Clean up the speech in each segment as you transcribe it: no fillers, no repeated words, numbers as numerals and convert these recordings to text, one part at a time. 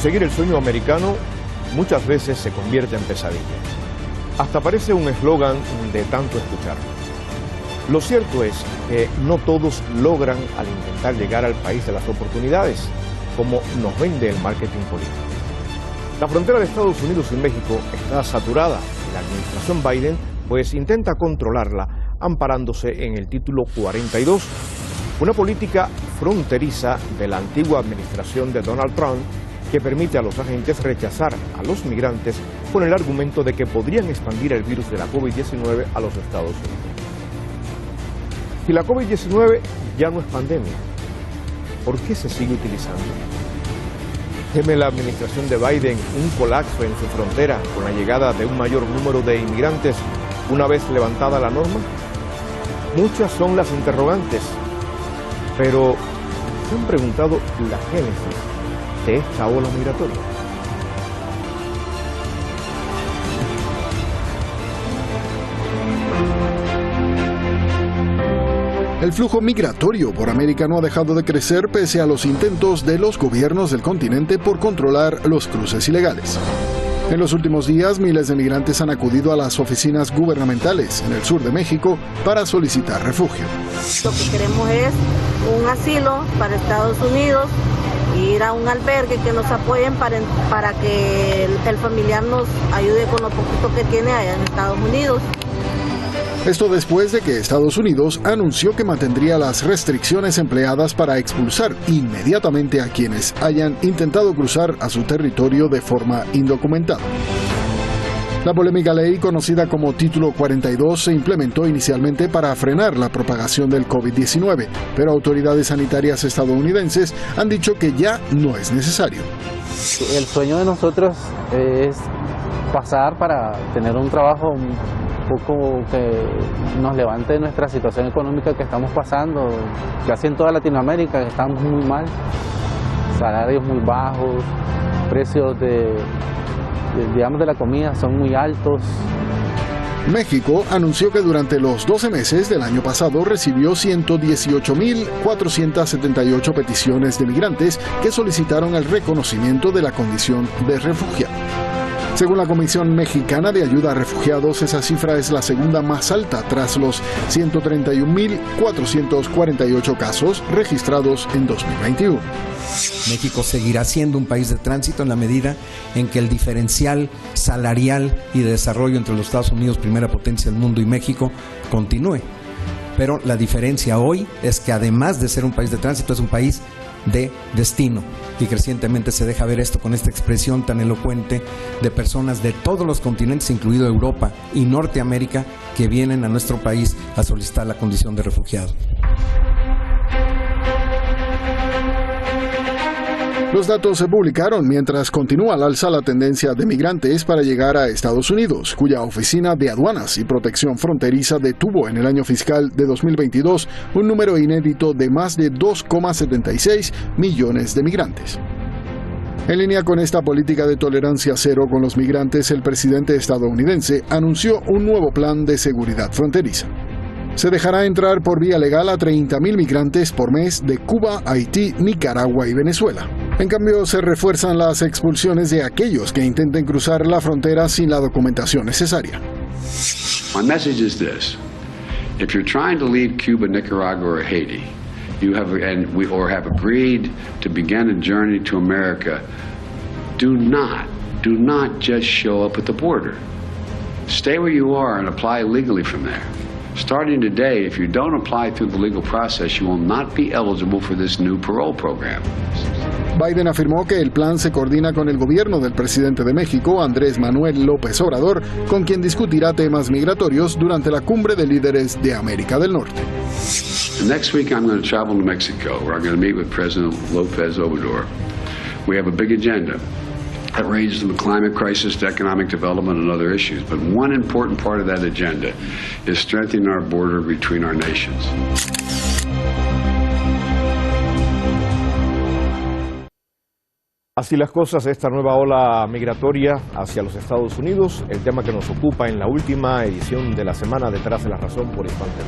Conseguir el sueño americano muchas veces se convierte en pesadilla. Hasta parece un eslogan de tanto escuchar. Lo cierto es que no todos logran al intentar llegar al país de las oportunidades, como nos vende el marketing político. La frontera de Estados Unidos y México está saturada y la administración Biden pues intenta controlarla amparándose en el título 42, una política fronteriza de la antigua administración de Donald Trump que permite a los agentes rechazar a los migrantes con el argumento de que podrían expandir el virus de la COVID-19 a los Estados Unidos. Si la COVID-19 ya no es pandemia, ¿por qué se sigue utilizando? ¿Teme la administración de Biden un colapso en su frontera con la llegada de un mayor número de inmigrantes una vez levantada la norma? Muchas son las interrogantes, pero ¿se han preguntado la génesis de esta ola migratoria? El flujo migratorio por América no ha dejado de crecer pese a los intentos de los gobiernos del continente por controlar los cruces ilegales. En los últimos días, miles de migrantes han acudido a las oficinas gubernamentales en el sur de México para solicitar refugio. Lo que queremos es un asilo para Estados Unidos, ir a un albergue que nos apoyen para que el familiar nos ayude con lo poquito que tiene allá en Estados Unidos. Esto después de que Estados Unidos anunció que mantendría las restricciones empleadas para expulsar inmediatamente a quienes hayan intentado cruzar a su territorio de forma indocumentada. La polémica ley, conocida como Título 42, se implementó inicialmente para frenar la propagación del COVID-19, pero autoridades sanitarias estadounidenses han dicho que ya no es necesario. El sueño de nosotros es pasar para tener un trabajo poco que nos levante de nuestra situación económica que estamos pasando, casi en toda Latinoamérica estamos muy mal, salarios muy bajos, precios de la comida son muy altos. México anunció que durante los 12 meses del año pasado recibió 118.478 peticiones de migrantes que solicitaron el reconocimiento de la condición de refugiado. Según la Comisión Mexicana de Ayuda a Refugiados, esa cifra es la segunda más alta tras los 131.448 casos registrados en 2021. México seguirá siendo un país de tránsito en la medida en que el diferencial salarial y de desarrollo entre los Estados Unidos, primera potencia del mundo, y México continúe. Pero la diferencia hoy es que además de ser un país de tránsito, es un país de destino, y crecientemente se deja ver esto con esta expresión tan elocuente de personas de todos los continentes, incluido Europa y Norteamérica, que vienen a nuestro país a solicitar la condición de refugiado. Los datos se publicaron mientras continúa al alza la tendencia de migrantes para llegar a Estados Unidos, cuya Oficina de Aduanas y Protección Fronteriza detuvo en el año fiscal de 2022 un número inédito de más de 2,76 millones de migrantes. En línea con esta política de tolerancia cero con los migrantes, el presidente estadounidense anunció un nuevo plan de seguridad fronteriza. Se dejará entrar por vía legal a 30.000 migrantes por mes de Cuba, Haití, Nicaragua y Venezuela. En cambio, se refuerzan las expulsiones de aquellos que intenten cruzar la frontera sin la documentación necesaria. My message is this: if you're trying to leave Cuba, Nicaragua, or Haiti, or have agreed to begin a journey to America, do not just show up at the border. Stay where you are and apply legally from there. Starting today, if you don't apply through the legal process, you will not be eligible for this new parole program. Biden afirmó que el plan se coordina con el gobierno del presidente de México, Andrés Manuel López Obrador, con quien discutirá temas migratorios durante la cumbre de líderes de América del Norte. Next week I'm going to travel to Mexico, where I'm going to meet with President López Obrador. We have a big agenda that ranges from the climate crisis to economic development and other issues. But one important part of that agenda is strengthening our border between our nations. Así las cosas, esta nueva ola migratoria hacia los Estados Unidos, el tema que nos ocupa en la última edición de la semana Detrás de la Razón por Hispan TV.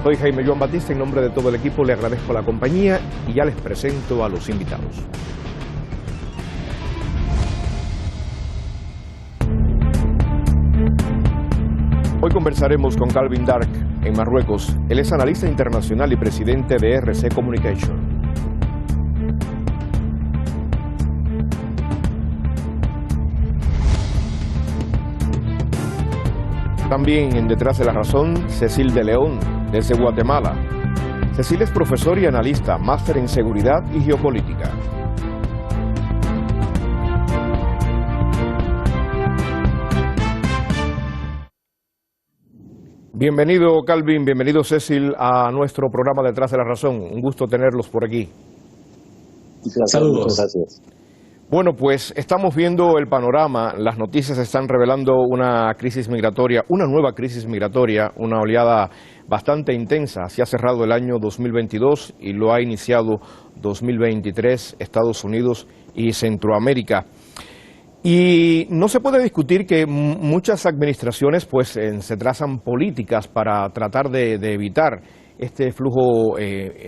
Soy Jaime Joan Batista, en nombre de todo el equipo le agradezco la compañía y ya les presento a los invitados. Hoy conversaremos con Calvin Dark en Marruecos. Él es analista internacional y presidente de RC Communication. También en Detrás de la Razón, Cecil de León, desde Guatemala. Cecil es profesor y analista, máster en seguridad y geopolítica. Bienvenido Calvin, bienvenido Cecil a nuestro programa Detrás de la Razón. Un gusto tenerlos por aquí. Saludos. Gracias. Bueno, pues estamos viendo el panorama, las noticias están revelando una crisis migratoria, una nueva crisis migratoria, una oleada bastante intensa. Se ha cerrado el año 2022 y lo ha iniciado 2023, Estados Unidos y Centroamérica. Y no se puede discutir que muchas administraciones pues se trazan políticas para tratar de evitar este flujo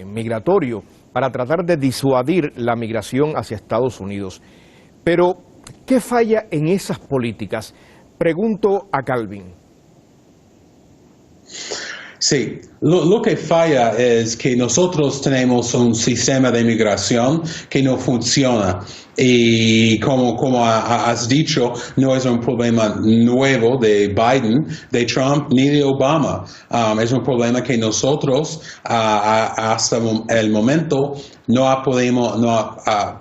migratorio, para tratar de disuadir la migración hacia Estados Unidos. Pero, ¿qué falla en esas políticas? Pregunto a Calvin. Sí, lo que falla es que nosotros tenemos un sistema de migración que no funciona. Y como has dicho, no es un problema nuevo de Biden, de Trump, ni de Obama. Es un problema que nosotros hasta el momento no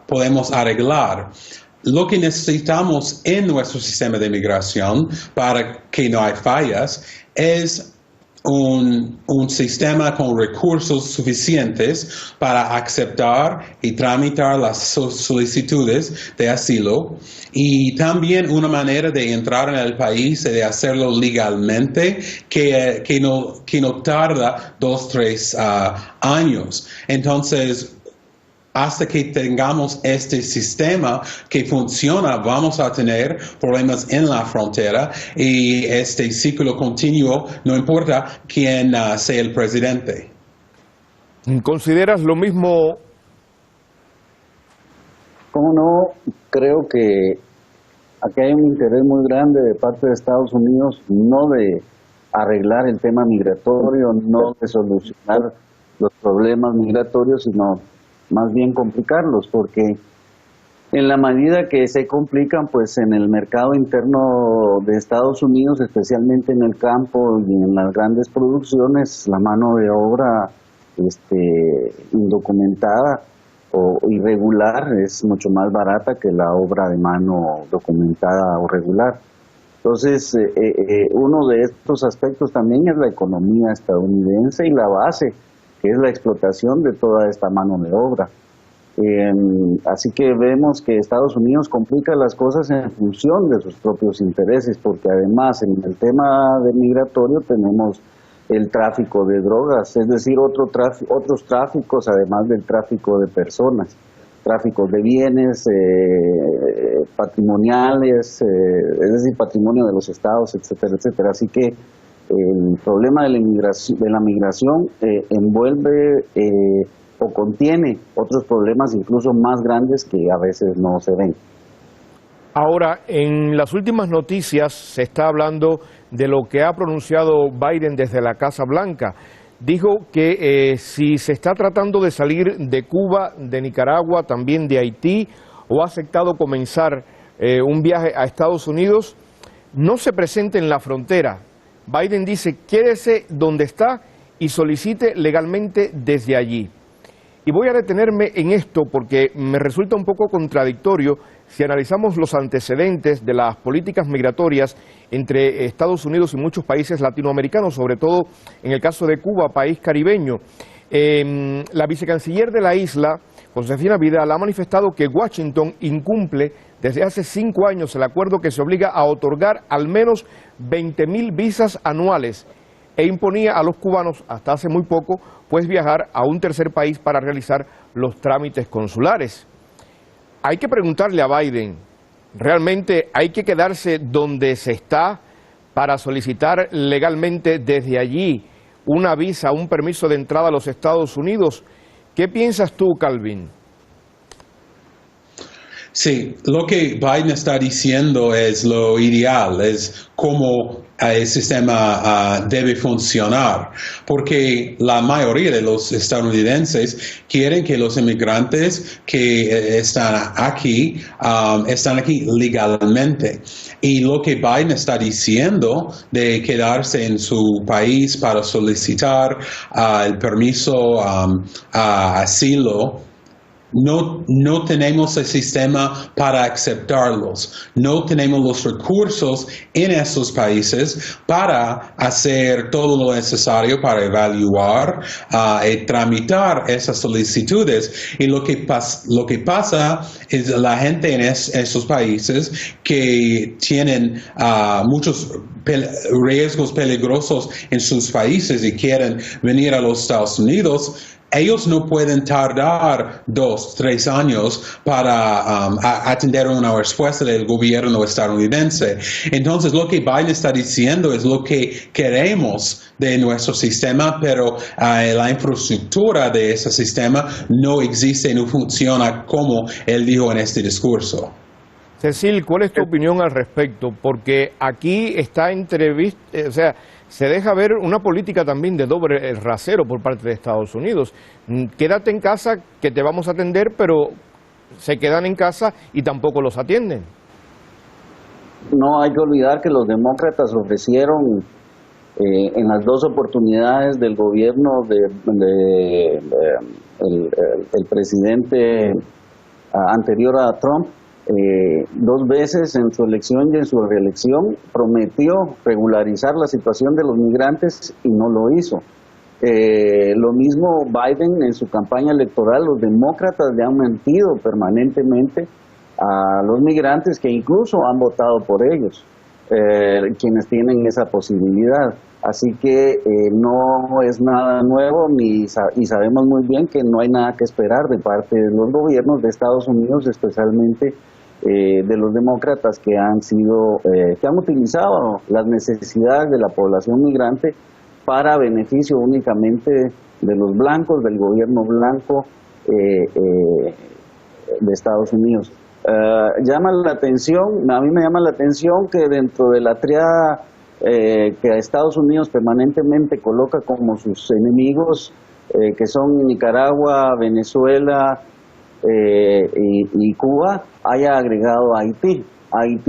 podemos arreglar. Lo que necesitamos en nuestro sistema de migración para que no haya fallas es un sistema con recursos suficientes para aceptar y tramitar las solicitudes de asilo y también una manera de entrar en el país y de hacerlo legalmente que no tarda 2-3 años. Entonces, hasta que tengamos este sistema que funciona, vamos a tener problemas en la frontera y este ciclo continuo, no importa quién sea el presidente. ¿Consideras lo mismo? ¿Cómo no? Creo que aquí hay un interés muy grande de parte de Estados Unidos, no de arreglar el tema migratorio, no de solucionar los problemas migratorios, sino más bien complicarlos, porque en la medida que se complican, pues en el mercado interno de Estados Unidos, especialmente en el campo y en las grandes producciones, la mano de obra indocumentada o irregular es mucho más barata que la obra de mano documentada o regular. Entonces, uno de estos aspectos también es la economía estadounidense y la base, que es la explotación de toda esta mano de obra. Así que vemos que Estados Unidos complica las cosas en función de sus propios intereses, porque además en el tema de migratorio tenemos el tráfico de drogas, es decir, otros tráficos además del tráfico de personas, tráficos de bienes patrimoniales, es decir, patrimonio de los estados, etcétera, etcétera. Así que el problema de la migración envuelve o contiene otros problemas incluso más grandes que a veces no se ven. Ahora, en las últimas noticias se está hablando de lo que ha pronunciado Biden desde la Casa Blanca. Dijo que si se está tratando de salir de Cuba, de Nicaragua, también de Haití, o ha aceptado comenzar un viaje a Estados Unidos, no se presente en la frontera. Biden dice, quédese donde está y solicite legalmente desde allí. Y voy a detenerme en esto porque me resulta un poco contradictorio si analizamos los antecedentes de las políticas migratorias entre Estados Unidos y muchos países latinoamericanos, sobre todo en el caso de Cuba, país caribeño. La vicecanciller de la isla, Josefina Vidal, ha manifestado que Washington incumple desde hace 5 años el acuerdo que se obliga a otorgar al menos 20.000 visas anuales e imponía a los cubanos, hasta hace muy poco, pues viajar a un tercer país para realizar los trámites consulares. Hay que preguntarle a Biden, ¿realmente hay que quedarse donde se está para solicitar legalmente desde allí una visa, un permiso de entrada a los Estados Unidos? ¿Qué piensas tú, Calvin? Sí, lo que Biden está diciendo es lo ideal, es cómo el sistema debe funcionar, porque la mayoría de los estadounidenses quieren que los inmigrantes que están aquí legalmente. Y lo que Biden está diciendo de quedarse en su país para solicitar el permiso a asilo, no tenemos el sistema para aceptarlos, no tenemos los recursos en esos países para hacer todo lo necesario para evaluar y tramitar esas solicitudes. Y lo que pasa es la gente en esos países que tienen muchos riesgos peligrosos en sus países y quieren venir a los Estados Unidos, ellos no pueden tardar 2, 3 años para atender una respuesta del gobierno estadounidense. Entonces, lo que Biden está diciendo es lo que queremos de nuestro sistema, pero la infraestructura de ese sistema no existe y no funciona como él dijo en este discurso. Cecil, ¿cuál es tu opinión al respecto? Porque aquí está se deja ver una política también de doble rasero por parte de Estados Unidos. Quédate en casa que te vamos a atender, pero se quedan en casa y tampoco los atienden. No hay que olvidar que los demócratas ofrecieron en las dos oportunidades del gobierno el presidente anterior a Trump, 2 veces en su elección y en su reelección prometió regularizar la situación de los migrantes y no lo hizo. Lo mismo Biden en su campaña electoral, los demócratas le han mentido permanentemente a los migrantes que incluso han votado por ellos, quienes tienen esa posibilidad. Así que no es nada nuevo y sabemos muy bien que no hay nada que esperar de parte de los gobiernos de Estados Unidos, especialmente de los demócratas que han utilizado las necesidades de la población migrante para beneficio únicamente de los blancos, del gobierno blanco de Estados Unidos. A mí me llama la atención que dentro de la triada que Estados Unidos permanentemente coloca como sus enemigos, que son Nicaragua, Venezuela y Cuba, haya agregado a Haití,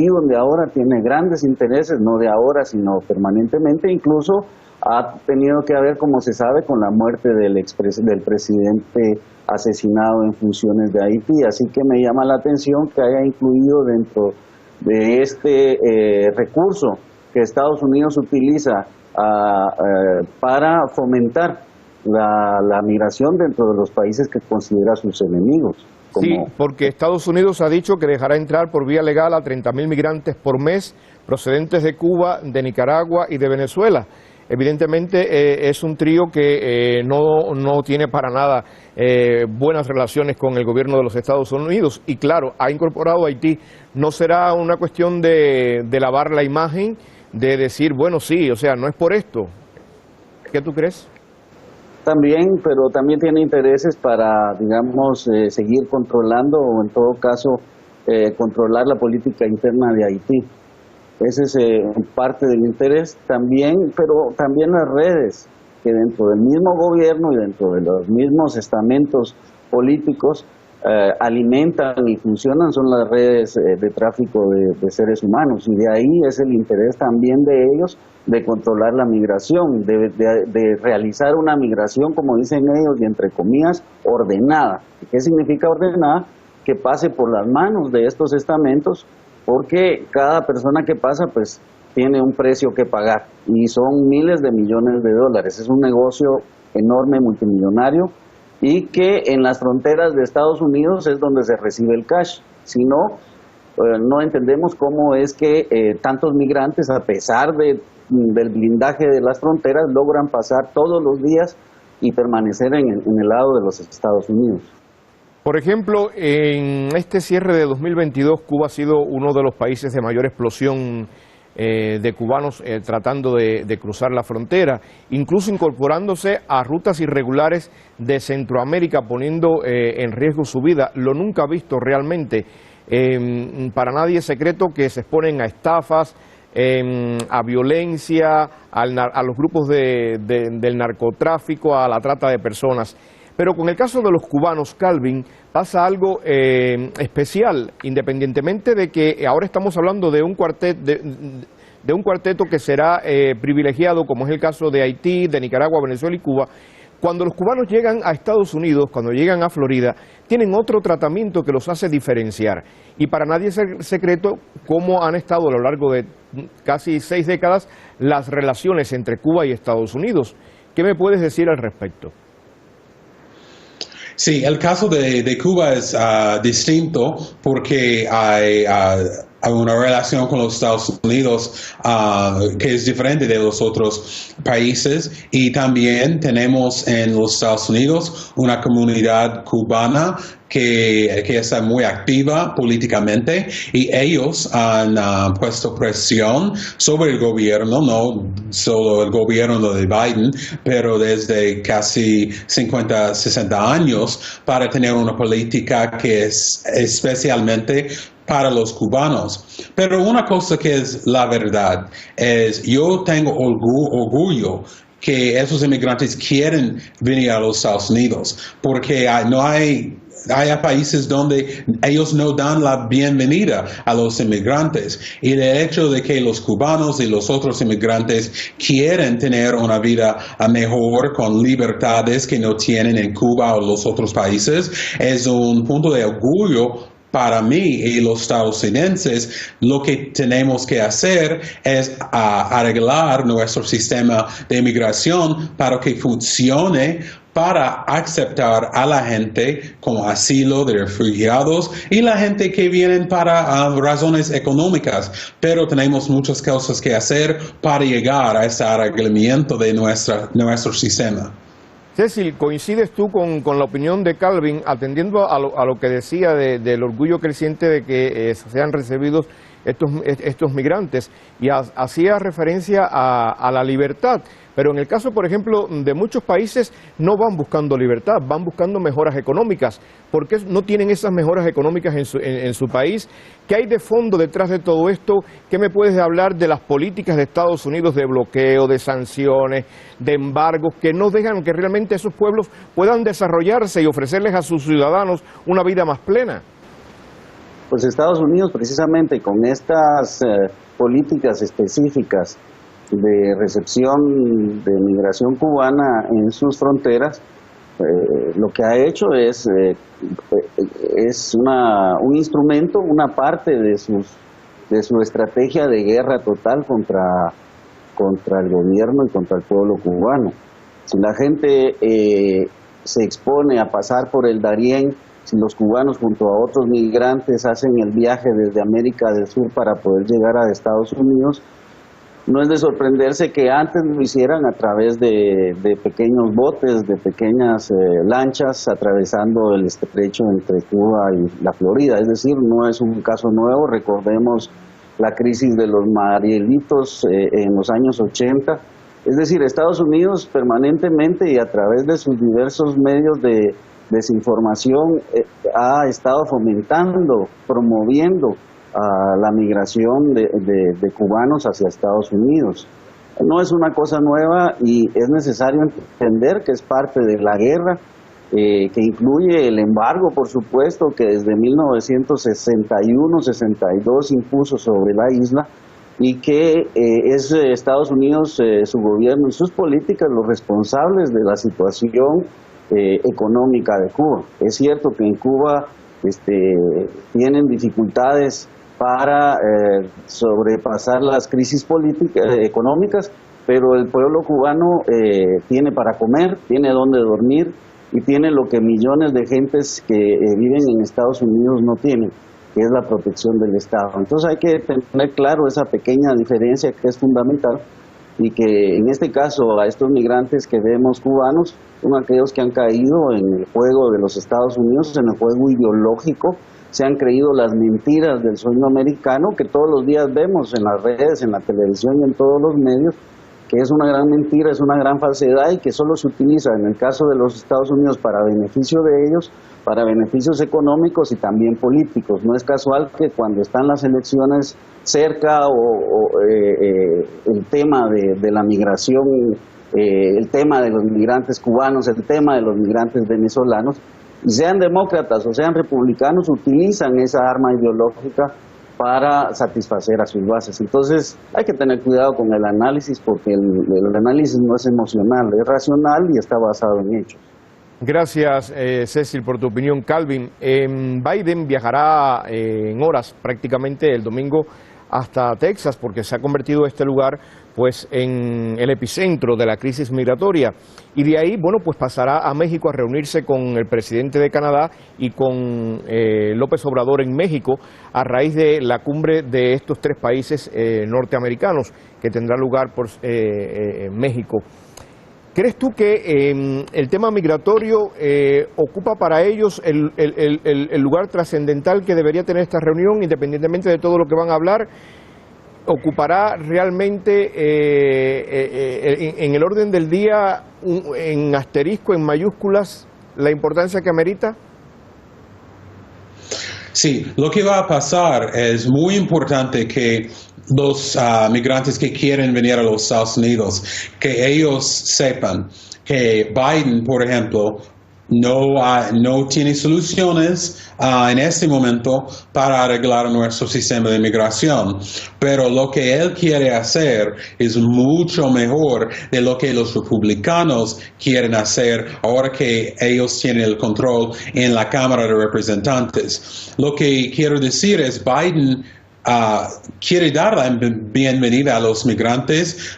donde ahora tiene grandes intereses, no de ahora, sino permanentemente. Incluso ha tenido que ver, como se sabe, con la muerte del presidente asesinado en funciones de Haití. Así que me llama la atención que haya incluido dentro de este recurso que Estados Unidos utiliza para fomentar la migración dentro de los países que considera sus enemigos. Sí, porque Estados Unidos ha dicho que dejará entrar por vía legal a 30.000 migrantes por mes procedentes de Cuba, de Nicaragua y de Venezuela. Evidentemente es un trío que no tiene para nada buenas relaciones con el gobierno de los Estados Unidos y claro, ha incorporado a Haití. ¿No será una cuestión de lavar la imagen, de decir, bueno, sí, o sea, no es por esto? ¿Qué tú crees? También, pero también tiene intereses para, digamos, seguir controlando o en todo caso controlar la política interna de Haití. Ese es parte del interés también, pero también las redes que dentro del mismo gobierno y dentro de los mismos estamentos políticos alimentan y funcionan son las redes de tráfico de seres humanos, y de ahí es el interés también de ellos de controlar la migración, de realizar una migración, como dicen ellos, y entre comillas, ordenada. ¿Qué significa ordenada? Que pase por las manos de estos estamentos, porque cada persona que pasa pues tiene un precio que pagar y son miles de millones de dólares. Es un negocio enorme, multimillonario, y que en las fronteras de Estados Unidos es donde se recibe el cash. Si no, no entendemos cómo es que tantos migrantes, a pesar del blindaje de las fronteras, logran pasar todos los días y permanecer en el lado de los Estados Unidos. Por ejemplo, en este cierre de 2022, Cuba ha sido uno de los países de mayor explosión de cubanos tratando de cruzar la frontera, incluso incorporándose a rutas irregulares de Centroamérica, poniendo en riesgo su vida, lo nunca visto realmente. Para nadie es secreto que se exponen a estafas, a violencia, a los grupos del narcotráfico, a la trata de personas. Pero con el caso de los cubanos, Calvin, pasa algo especial, independientemente de que ahora estamos hablando de un cuarteto que será privilegiado, como es el caso de Haití, de Nicaragua, Venezuela y Cuba. Cuando los cubanos llegan a Estados Unidos, cuando llegan a Florida, tienen otro tratamiento que los hace diferenciar. Y para nadie es secreto cómo han estado a lo largo de casi 6 décadas las relaciones entre Cuba y Estados Unidos. ¿Qué me puedes decir al respecto? Sí, el caso de Cuba es distinto porque hay una relación con los Estados Unidos que es diferente de los otros países, y también tenemos en los Estados Unidos una comunidad cubana que está muy activa políticamente, y ellos han puesto presión sobre el gobierno, no solo el gobierno de Biden, pero desde casi 50, 60 años, para tener una política que es especialmente para los cubanos. Pero una cosa que es la verdad es, yo tengo orgullo que esos inmigrantes quieren venir a los Estados Unidos, porque hay países donde ellos no dan la bienvenida a los inmigrantes, y el hecho de que los cubanos y los otros inmigrantes quieren tener una vida mejor con libertades que no tienen en Cuba o los otros países es un punto de orgullo. Para mí y los estadounidenses, lo que tenemos que hacer es arreglar nuestro sistema de inmigración para que funcione, para aceptar a la gente como asilo de refugiados y la gente que vienen para razones económicas. Pero tenemos muchas cosas que hacer para llegar a ese arreglamiento de nuestro sistema. Cecil, ¿coincides tú con la opinión de Calvin, atendiendo a lo que decía del orgullo creciente de que sean recibidos estos migrantes? Y hacía referencia a la libertad. Pero en el caso, por ejemplo, de muchos países, no van buscando libertad, van buscando mejoras económicas. ¿Por qué no tienen esas mejoras económicas en su país? ¿Qué hay de fondo detrás de todo esto? ¿Qué me puedes hablar de las políticas de Estados Unidos de bloqueo, de sanciones, de embargos, que no dejan que realmente esos pueblos puedan desarrollarse y ofrecerles a sus ciudadanos una vida más plena? Pues Estados Unidos, precisamente con estas políticas específicas de recepción de migración cubana en sus fronteras, lo que ha hecho es un instrumento, una parte de su estrategia de guerra total contra el gobierno y contra el pueblo cubano. Si la gente se expone a pasar por el Darién, si los cubanos junto a otros migrantes hacen el viaje desde América del Sur para poder llegar a Estados Unidos, no es de sorprenderse que antes lo hicieran a través de pequeños botes, de pequeñas lanchas, atravesando el estrecho entre Cuba y la Florida. Es decir, no es un caso nuevo. Recordemos la crisis de los Marielitos en los años 80. Es decir, Estados Unidos permanentemente y a través de sus diversos medios de desinformación ha estado fomentando, promoviendo a la migración de cubanos hacia Estados Unidos. No es una cosa nueva y es necesario entender que es parte de la guerra, que incluye el embargo, por supuesto, que desde 1961-62 impuso sobre la isla, y que es Estados Unidos, su gobierno y sus políticas los responsables de la situación económica de Cuba. Es cierto que en Cuba tienen dificultades para sobrepasar las crisis económicas, pero el pueblo cubano tiene para comer, tiene donde dormir y tiene lo que millones de gentes que viven en Estados Unidos no tienen, que es la protección del Estado. Entonces hay que tener claro esa pequeña diferencia que es fundamental, y que en este caso a estos migrantes que vemos cubanos son aquellos que han caído en el juego de los Estados Unidos, en el juego ideológico. Se han creído las mentiras del sueño americano que todos los días vemos en las redes, en la televisión y en todos los medios, que es una gran mentira, es una gran falsedad y que solo se utiliza en el caso de los Estados Unidos para beneficio de ellos, para beneficios económicos y también políticos. No es casual que cuando están las elecciones cerca el tema de la migración, el tema de los migrantes cubanos, el tema de los migrantes venezolanos, sean demócratas o sean republicanos, utilizan esa arma ideológica para satisfacer a sus bases. Entonces hay que tener cuidado con el análisis, porque el análisis no es emocional, es racional y está basado en hechos. Gracias, Cecil, por tu opinión. Calvin, Biden viajará en horas prácticamente el domingo hasta Texas, porque se ha convertido este lugar pues en el epicentro de la crisis migratoria, y de ahí, bueno, pues pasará a México a reunirse con el presidente de Canadá y con López Obrador en México, a raíz de la cumbre de estos tres países norteamericanos que tendrá lugar por México. ¿Crees tú que el tema migratorio ocupa para ellos el lugar trascendental que debería tener esta reunión, independientemente de todo lo que van a hablar? ¿Ocupará realmente en el orden del día, en asterisco, en mayúsculas, la importancia que amerita? Sí, lo que va a pasar es muy importante que los migrantes que quieren venir a los Estados Unidos, que ellos sepan que Biden, por ejemplo, no tiene soluciones en este momento para arreglar nuestro sistema de inmigración, pero lo que él quiere hacer es mucho mejor de lo que los republicanos quieren hacer ahora que ellos tienen el control en la Cámara de Representantes. Lo que quiero decir es Biden quiere dar la bienvenida a los migrantes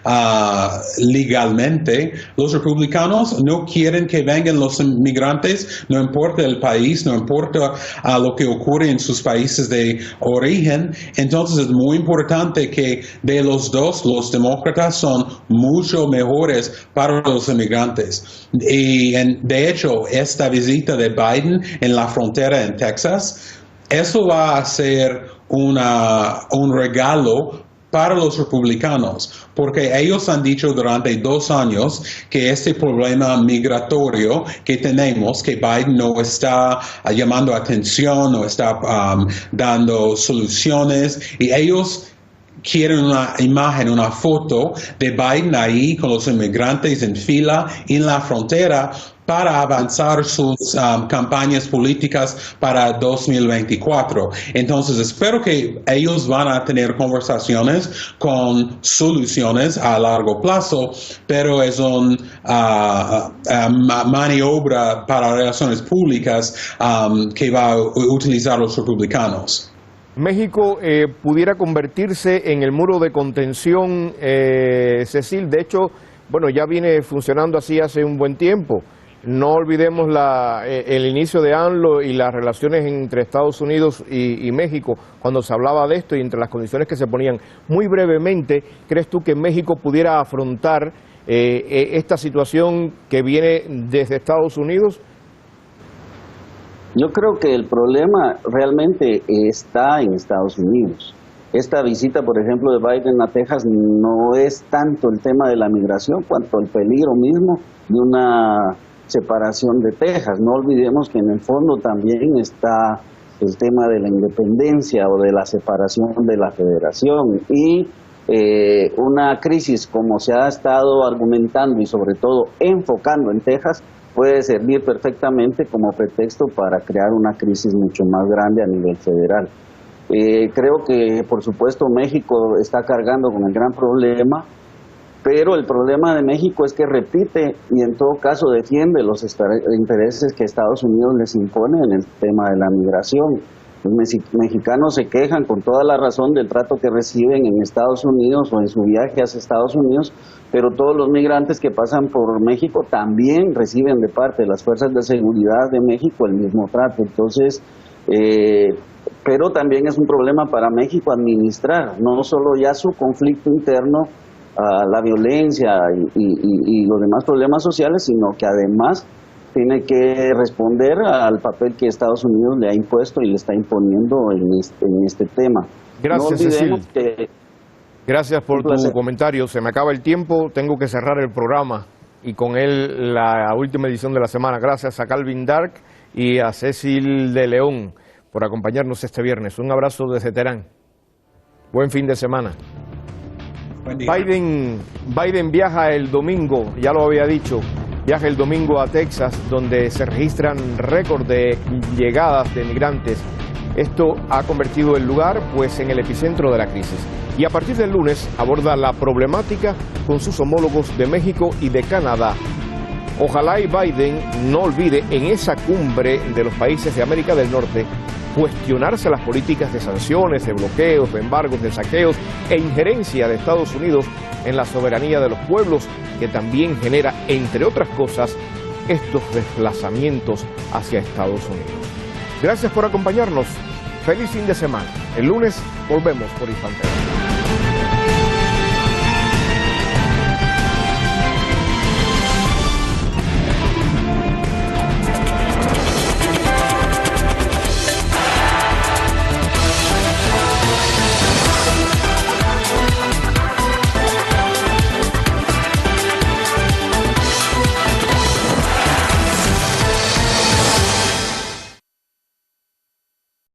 legalmente. Los republicanos no quieren que vengan los migrantes, no importa el país, no importa lo que ocurre en sus países de origen. Entonces es muy importante que de los dos, los demócratas son mucho mejores para los inmigrantes. Y de hecho, esta visita de Biden en la frontera en Texas, eso va a ser un regalo para los republicanos, porque ellos han dicho durante 2 años que este problema migratorio que tenemos, que Biden no está llamando atención, no está dando soluciones, y ellos quieren una imagen, una foto de Biden ahí con los inmigrantes en fila en la frontera para avanzar sus campañas políticas para 2024. Entonces, espero que ellos van a tener conversaciones con soluciones a largo plazo, pero es una maniobra para relaciones públicas que va a utilizar los republicanos. México pudiera convertirse en el muro de contención, Cecil. De hecho, bueno, ya viene funcionando así hace un buen tiempo. No olvidemos el inicio de AMLO y las relaciones entre Estados Unidos y México, cuando se hablaba de esto y entre las condiciones que se ponían. Muy brevemente, ¿crees tú que México pudiera afrontar esta situación que viene desde Estados Unidos? Yo creo que el problema realmente está en Estados Unidos. Esta visita, por ejemplo, de Biden a Texas no es tanto el tema de la migración cuanto el peligro mismo de una separación de Texas. No olvidemos que en el fondo también está el tema de la independencia o de la separación de la federación y una crisis como se ha estado argumentando y sobre todo enfocando en Texas puede servir perfectamente como pretexto para crear una crisis mucho más grande a nivel federal. Creo que por supuesto México está cargando con el gran problema, pero el problema de México es que repite y en todo caso defiende los intereses que Estados Unidos les impone en el tema de la migración. Los mexicanos se quejan con toda la razón del trato que reciben en Estados Unidos o en su viaje hacia Estados Unidos, pero todos los migrantes que pasan por México también reciben de parte de las fuerzas de seguridad de México el mismo trato. Entonces, pero también es un problema para México administrar, no solo ya su conflicto interno, la violencia y los demás problemas sociales, sino que además tiene que responder al papel que Estados Unidos le ha impuesto y le está imponiendo en este tema. Gracias, no olvidemos Cecil. Gracias por tu comentario. Se me acaba el tiempo, tengo que cerrar el programa y con él la última edición de la semana. Gracias a Calvin Dark y a Cecil de León por acompañarnos este viernes. Un abrazo desde Teherán. Buen fin de semana. Buen día. Biden viaja el domingo, ya lo había dicho, viaja el domingo a Texas, donde se registran récord de llegadas de migrantes. Esto ha convertido el lugar pues en el epicentro de la crisis. Y a partir del lunes aborda la problemática con sus homólogos de México y de Canadá. Ojalá y Biden no olvide en esa cumbre de los países de América del Norte cuestionarse las políticas de sanciones, de bloqueos, de embargos, de saqueos e injerencia de Estados Unidos en la soberanía de los pueblos, que también genera, entre otras cosas, estos desplazamientos hacia Estados Unidos. Gracias por acompañarnos. Feliz fin de semana. El lunes volvemos por Infante.